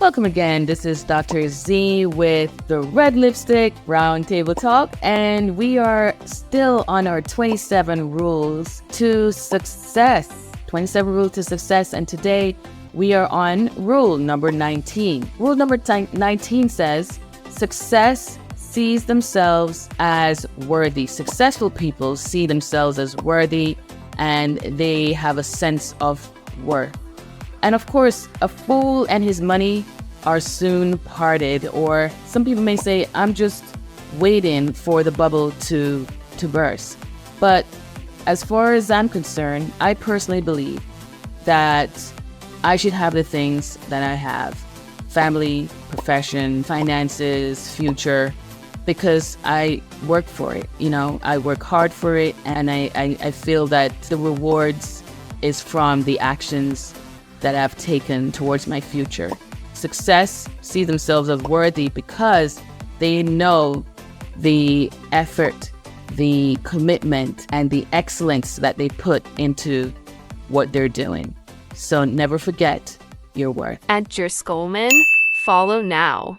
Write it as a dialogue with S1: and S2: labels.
S1: Welcome again. This is Dr. Z with the Red Lipstick Round Table Talk, and we are still on our 27 rules to success. 27 rules to success, and today we are on rule number 19. Rule number 19 says, success sees themselves as worthy. Successful people see themselves as worthy, and they have a sense of worth. And of course, a fool and his money are soon parted, or some people may say, I'm just waiting for the bubble to burst. But as far as I'm concerned, I personally believe that I should have the things that I have: family, profession, finances, future, because I work for it. I work hard for it, and I feel that the rewards is from the actions that I've taken towards my future. Success see themselves as worthy because they know the effort, the commitment, and the excellence that they put into what they're doing. So never forget your worth.
S2: Enter Skolman. Follow now.